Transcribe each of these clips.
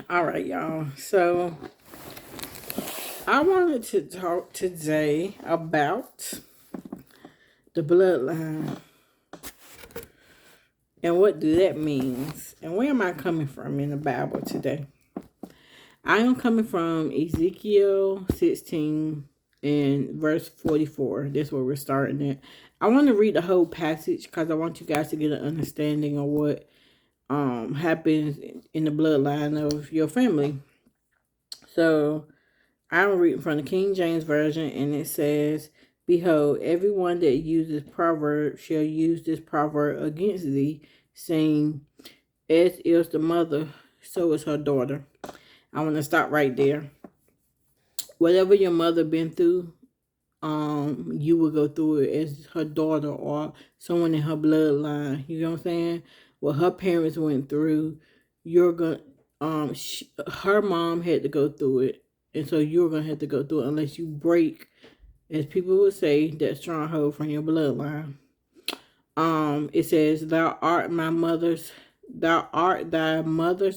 All right, y'all. So I wanted to talk today about the bloodline and what do that means and where am I coming from in the Bible today. I am coming from Ezekiel 16 and verse 44. That's where we're starting at. I want to read the whole passage because I want you guys to get an understanding of what happens in the bloodline of your family. So I'm reading from the King James Version, and it says, "Behold, everyone that uses proverb shall use this proverb against thee, saying, as is the mother, so is her daughter." I want to stop right there. Whatever your mother been through, you will go through it as her daughter or someone in her bloodline. You know what I'm saying? What her parents went through, you're gonna her mom had to go through it, and so you're gonna have to go through it unless you break, as people would say, that stronghold from your bloodline. It says, thou art thy mother's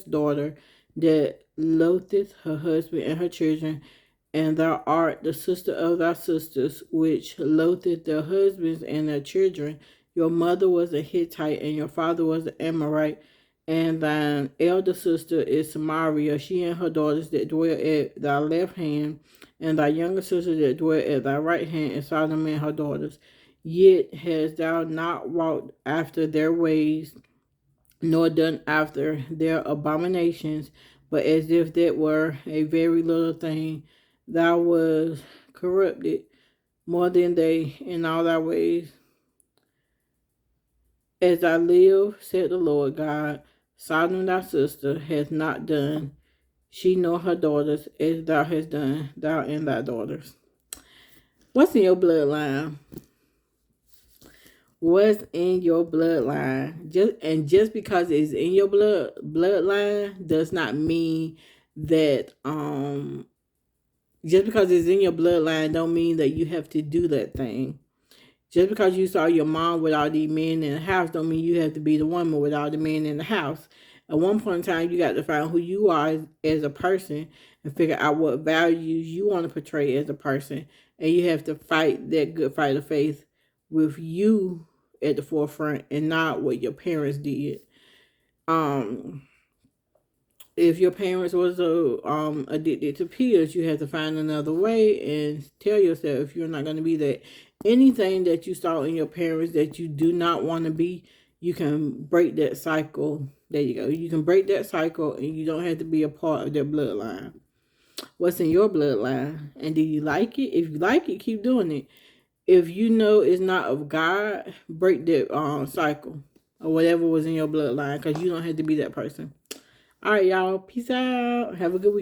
daughter that loatheth her husband and her children, and thou art the sister of thy sisters, which loatheth their husbands and their children. Your mother was a Hittite, and your father was an Amorite, and thine elder sister is Samaria, she and her daughters that dwell at thy left hand, and thy younger sister that dwell at thy right hand, and Sodom and her daughters. Yet hast thou not walked after their ways, nor done after their abominations, but as if that were a very little thing, thou was corrupted more than they in all thy ways. As I live, said the Lord God, Sodom thy sister has not done, she nor her daughters, as thou hast done, thou and thy daughters. What's in your bloodline? What's in your bloodline? Just because it's in your bloodline does not mean that just because it's in your bloodline don't mean that you have to do that thing. Just because you saw your mom with all these men in the house don't mean you have to be the woman with all the men in the house. At one point in time, you got to find who you are as a person and figure out what values you want to portray as a person. And you have to fight that good fight of faith with you at the forefront and not what your parents did. Um, if your parents was addicted to pills, you have to find another way and tell yourself you're not going to be that. Anything that you saw in your parents that you do not want to be, you can break that cycle. There you go. You can break that cycle, and you don't have to be a part of their bloodline. What's in your bloodline, and do you like it? If you like it, keep doing it. If you know it's not of God, break that cycle or whatever was in your bloodline, because you don't have to be that person. All right, y'all. Peace out. Have a good week.